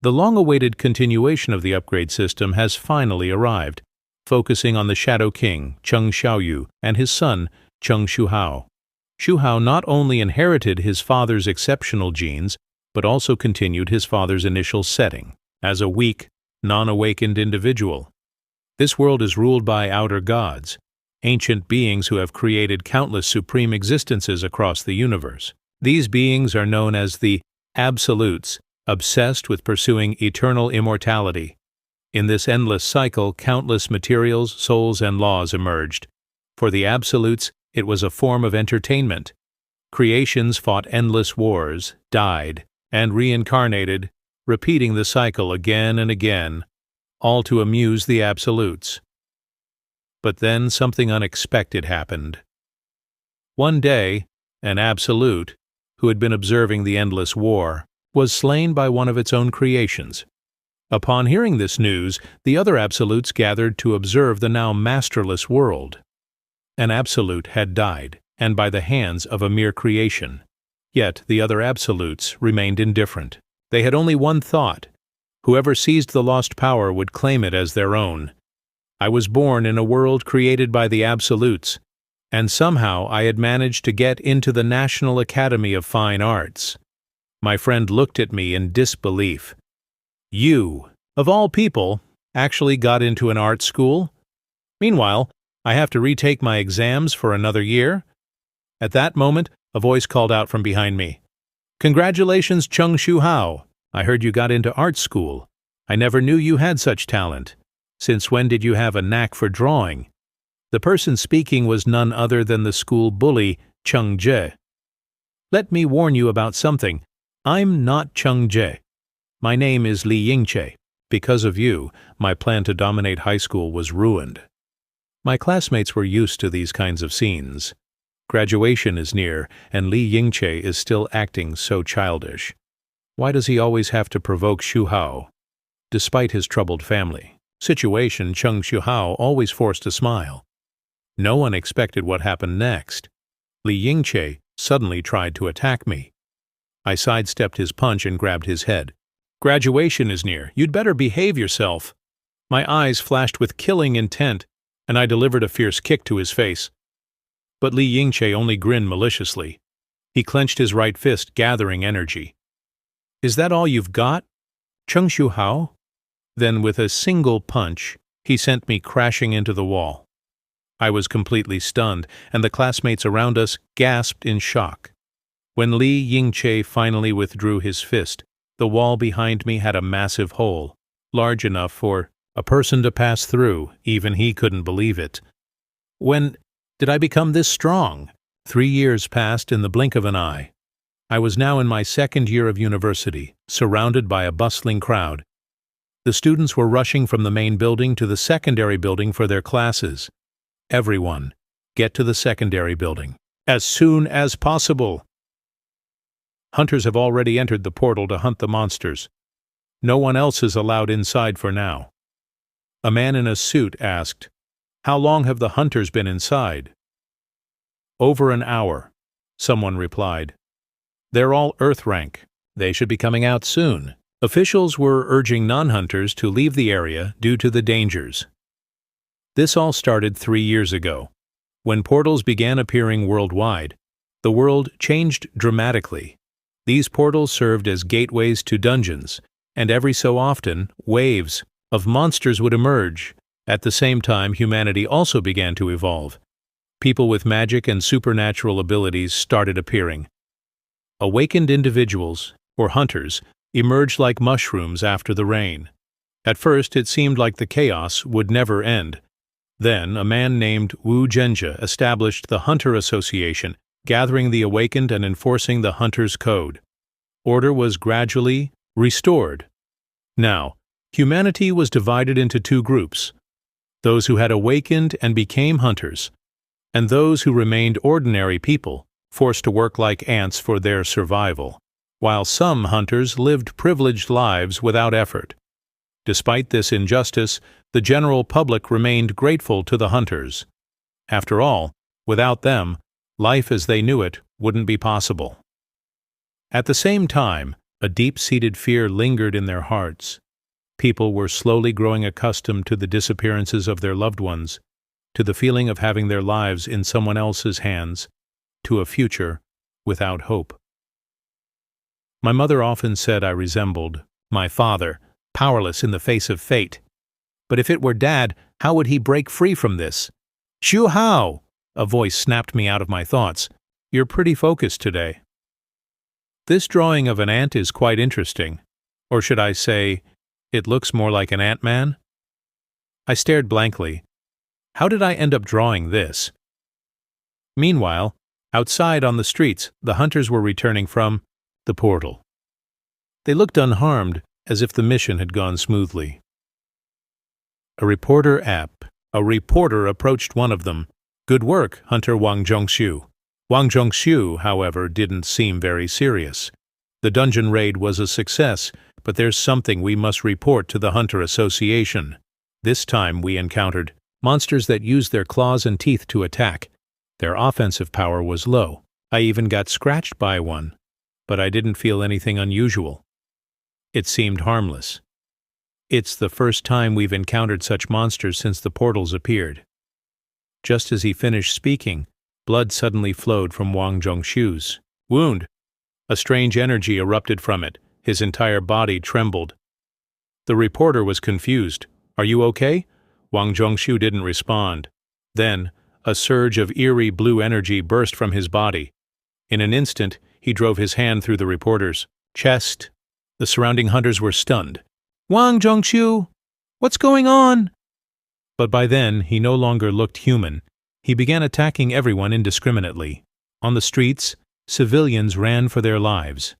The long-awaited continuation of the upgrade system has finally arrived, focusing on the Shadow King, Cheng Xiaoyu, and his son, Cheng Shuhao. Shuhao not only inherited his father's exceptional genes, but also continued his father's initial setting, as a weak, non-awakened individual. This world is ruled by outer gods, ancient beings who have created countless supreme existences across the universe. These beings are known as the Absolutes, obsessed with pursuing eternal immortality. In this endless cycle, countless materials, souls, and laws emerged. For the Absolutes, it was a form of entertainment. Creations fought endless wars, died, and reincarnated, repeating the cycle again and again, all to amuse the Absolutes. But then something unexpected happened. One day, an Absolute, who had been observing the endless war, was slain by one of its own creations. Upon hearing this news, the other Absolutes gathered to observe the now masterless world. An Absolute had died, and by the hands of a mere creation. Yet the other Absolutes remained indifferent. They had only one thought: whoever seized the lost power would claim it as their own. I was born in a world created by the Absolutes, and somehow I had managed to get into the National Academy of Fine Arts. My friend looked at me in disbelief. You, of all people, actually got into an art school? Meanwhile, I have to retake my exams for another year? At that moment, a voice called out from behind me. Congratulations, Cheng Shuhao. I heard you got into art school. I never knew you had such talent. Since when did you have a knack for drawing? The person speaking was none other than the school bully, Cheng Jie. Let me warn you about something. I'm not Cheng Jie. My name is Li Yingche. Because of you, my plan to dominate high school was ruined. My classmates were used to these kinds of scenes. Graduation is near, and Li Yingche is still acting so childish. Why does he always have to provoke Shuhao? Despite his troubled family situation, Cheng Shuhao always forced a smile. No one expected what happened next. Li Yingche suddenly tried to attack me. I sidestepped his punch and grabbed his head. Graduation is near. You'd better behave yourself. My eyes flashed with killing intent, and I delivered a fierce kick to his face. But Li Yingche only grinned maliciously. He clenched his right fist, gathering energy. Is that all you've got, Cheng Shuhao? Then with a single punch, he sent me crashing into the wall. I was completely stunned, and the classmates around us gasped in shock. When Li Yingche finally withdrew his fist, the wall behind me had a massive hole, large enough for a person to pass through. Even he couldn't believe it. When did I become this strong? 3 years passed in the blink of an eye. I was now in my second year of university, surrounded by a bustling crowd. The students were rushing from the main building to the secondary building for their classes. Everyone, get to the secondary building, as soon as possible. Hunters have already entered the portal to hunt the monsters. No one else is allowed inside for now. A man in a suit asked, How long have the hunters been inside? Over an hour, someone replied. They're all Earth rank. They should be coming out soon. Officials were urging non-hunters to leave the area due to the dangers. This all started 3 years ago. When portals began appearing worldwide, the world changed dramatically. These portals served as gateways to dungeons, and every so often, waves of monsters would emerge. At the same time, humanity also began to evolve. People with magic and supernatural abilities started appearing. Awakened individuals, or hunters, emerged like mushrooms after the rain. At first, it seemed like the chaos would never end. Then, a man named Wu Zhenjie established the Hunter Association, gathering the awakened and enforcing the Hunter's Code. Order was gradually restored. Now, humanity was divided into 2 groups: those who had awakened and became hunters, and those who remained ordinary people, forced to work like ants for their survival, while some hunters lived privileged lives without effort. Despite this injustice, the general public remained grateful to the hunters. After all, without them, life as they knew it wouldn't be possible. At the same time, A deep-seated fear lingered in their hearts. People were slowly growing accustomed to the disappearances of their loved ones, to the feeling of having their lives in someone else's hands, to a future without hope. My mother often said I resembled my father, powerless in the face of fate. But if it were Dad, how would he break free from this? "Xu Hao!" A voice snapped me out of my thoughts. "You're pretty focused today." This drawing of an ant is quite interesting. Or should I say, it looks more like an Ant-Man? I stared blankly. How did I end up drawing this? Meanwhile, outside on the streets, the hunters were returning from the portal. They looked unharmed, as if the mission had gone smoothly. A reporter approached one of them. "Good work, Hunter Wang Zhongxiu." Wang Zhongxiu, however, didn't seem very serious. "The dungeon raid was a success, but there's something we must report to the Hunter Association. This time we encountered monsters that used their claws and teeth to attack. Their offensive power was low. I even got scratched by one, but I didn't feel anything unusual. It seemed harmless. It's the first time we've encountered such monsters since the portals appeared." Just as he finished speaking, blood suddenly flowed from Wang Zhongxiu's wound. A strange energy erupted from it. His entire body trembled. The reporter was confused. "Are you okay?" Wang Zhongxiu didn't respond. Then, a surge of eerie blue energy burst from his body. In an instant, he drove his hand through the reporter's chest. The surrounding hunters were stunned. "Wang Zhongxiu, what's going on?" But by then, he no longer looked human. He began attacking everyone indiscriminately. On the streets, civilians ran for their lives.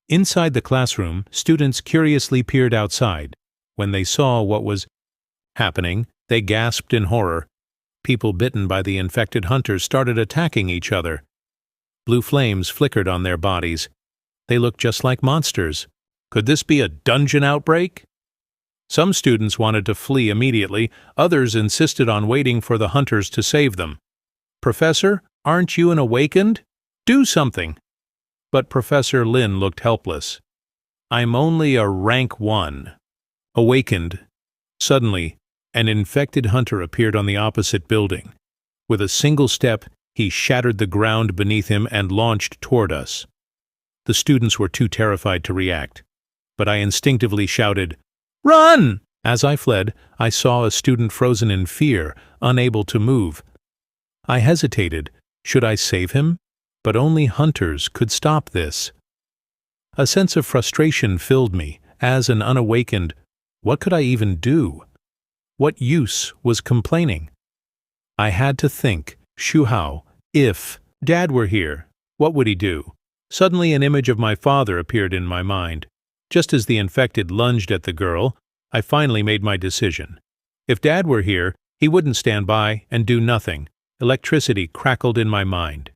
Inside the classroom, students curiously peered outside. When they saw what was happening, they gasped in horror. People bitten by the infected hunters started attacking each other. Blue flames flickered on their bodies. They looked just like monsters. Could this be a dungeon outbreak? Some students wanted to flee immediately, others insisted on waiting for the hunters to save them. "Professor, aren't you an awakened? Do something!" But Professor Lin looked helpless. "I'm only a rank 1. Awakened." Suddenly, an infected hunter appeared on the opposite building. With a single step, he shattered the ground beneath him and launched toward us. The students were too terrified to react, but I instinctively shouted, "Run!" As I fled, I saw a student frozen in fear, unable to move. I hesitated. Should I save him? But only hunters could stop this. A sense of frustration filled me. As an unawakened, what could I even do? What use was complaining? I had to think, Xu Hao, if Dad were here, what would he do? Suddenly an image of my father appeared in my mind. Just as the infected lunged at the girl, I finally made my decision. If Dad were here, he wouldn't stand by and do nothing. Electricity crackled in my mind.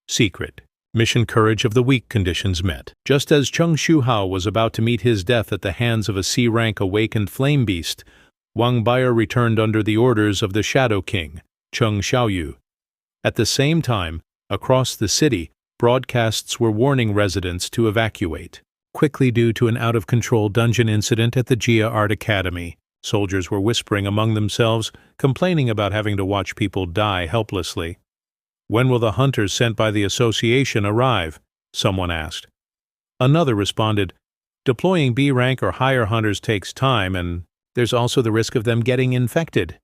Secret. Mission courage of the weak conditions met. Just as Xu Hao was about to meet his death at the hands of a C-rank awakened flame beast, Wang Baier returned under the orders of the Shadow King, Cheng Xiaoyu. At the same time, across the city, broadcasts were warning residents to evacuate. Quickly, due to an out-of-control dungeon incident at the Jia Art Academy, soldiers were whispering among themselves, complaining about having to watch people die helplessly. "When will the hunters sent by the association arrive?" someone asked. Another responded, "Deploying B-rank or higher hunters takes time, and there's also the risk of them getting infected."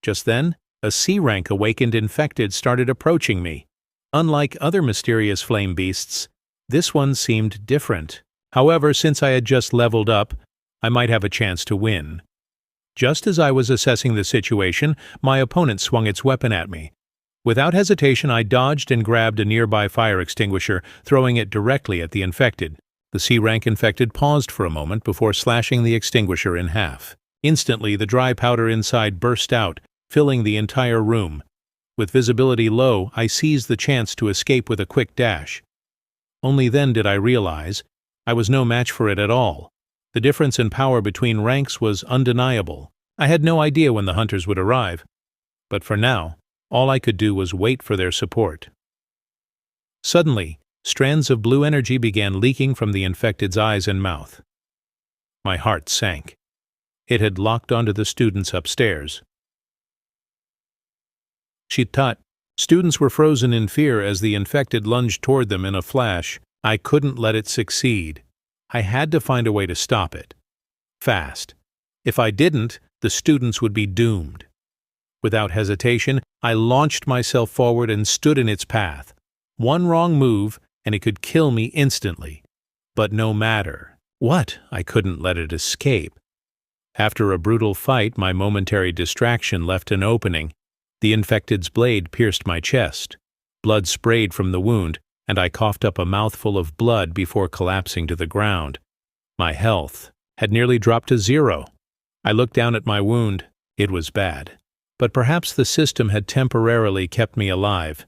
Just then, a C-rank awakened infected started approaching me. Unlike other mysterious flame beasts, this one seemed different. However, since I had just leveled up, I might have a chance to win. Just as I was assessing the situation, my opponent swung its weapon at me. Without hesitation, I dodged and grabbed a nearby fire extinguisher, throwing it directly at the infected. The C-rank infected paused for a moment before slashing the extinguisher in half. Instantly, the dry powder inside burst out, filling the entire room. With visibility low, I seized the chance to escape with a quick dash. Only then did I realize I was no match for it at all. The difference in power between ranks was undeniable. I had no idea when the hunters would arrive. But for now, all I could do was wait for their support. Suddenly, Strands of blue energy began leaking from the infected's eyes and mouth. My heart sank. It had locked onto the students upstairs. Shitat. Students were frozen in fear as the infected lunged toward them in a flash. I couldn't let it succeed. I had to find a way to stop it. Fast. If I didn't, the students would be doomed. Without hesitation, I launched myself forward and stood in its path. One wrong move, and it could kill me instantly. But no matter what, I couldn't let it escape. After a brutal fight, my momentary distraction left an opening. The infected's blade pierced my chest. Blood sprayed from the wound, and I coughed up a mouthful of blood before collapsing to the ground. My health had nearly dropped to 0. I looked down at my wound. It was bad. But perhaps the system had temporarily kept me alive.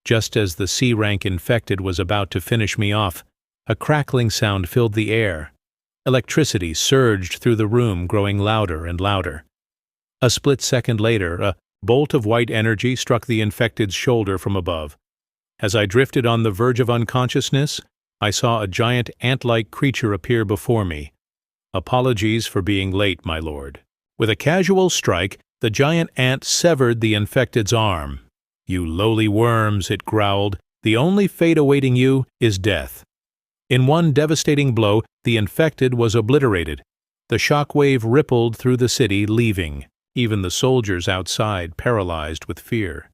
Just as the C-rank infected was about to finish me off, a crackling sound filled the air. Electricity surged through the room, growing louder and louder. A split second later, a bolt of white energy struck the infected's shoulder from above. As I drifted on the verge of unconsciousness, I saw a giant ant-like creature appear before me. Apologies for being late, my lord. With a casual strike, the giant ant severed the infected's arm. You lowly worms, it growled. The only fate awaiting you is death. In one devastating blow, the infected was obliterated. The shockwave rippled through the city, leaving even the soldiers outside paralyzed with fear.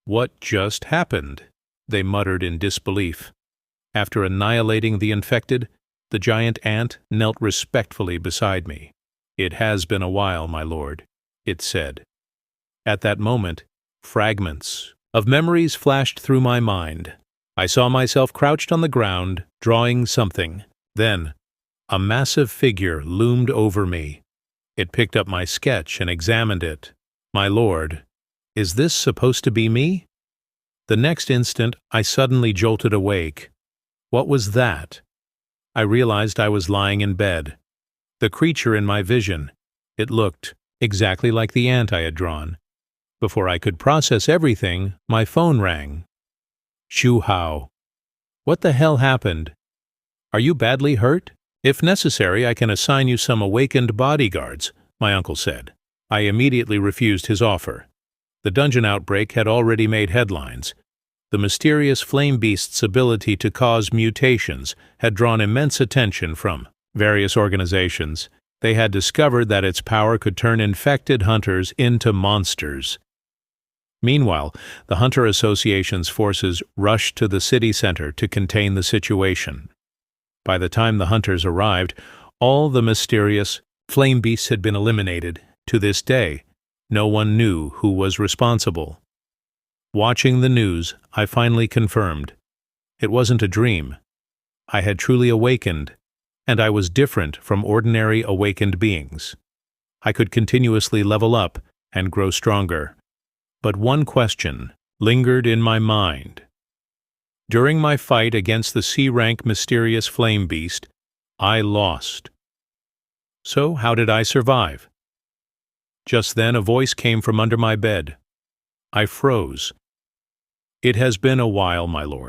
What just happened? They muttered in disbelief. After annihilating the infected, the giant ant knelt respectfully beside me. It has been a while, my lord, it said. At that moment, fragments of memories flashed through my mind. I saw myself crouched on the ground, drawing something. Then, a massive figure loomed over me. It picked up my sketch and examined it. My lord, is this supposed to be me? The next instant, I suddenly jolted awake. What was that? I realized I was lying in bed. The creature in my vision. It looked exactly like the ant I had drawn. Before I could process everything, my phone rang. Shu Hao. What the hell happened? Are you badly hurt? If necessary, I can assign you some awakened bodyguards, my uncle said. I immediately refused his offer. The dungeon outbreak had already made headlines. The mysterious flame beast's ability to cause mutations had drawn immense attention from various organizations. They had discovered that its power could turn infected hunters into monsters. Meanwhile, the Hunter Association's forces rushed to the city center to contain the situation. By the time the hunters arrived, all the mysterious flame beasts had been eliminated. To this day, no one knew who was responsible. Watching the news, I finally confirmed. It wasn't a dream. I had truly awakened, and I was different from ordinary awakened beings. I could continuously level up and grow stronger. But one question lingered in my mind. During my fight against the C-rank mysterious flame beast, I lost. So how did I survive? Just then a voice came from under my bed. I froze. It has been a while, my lord.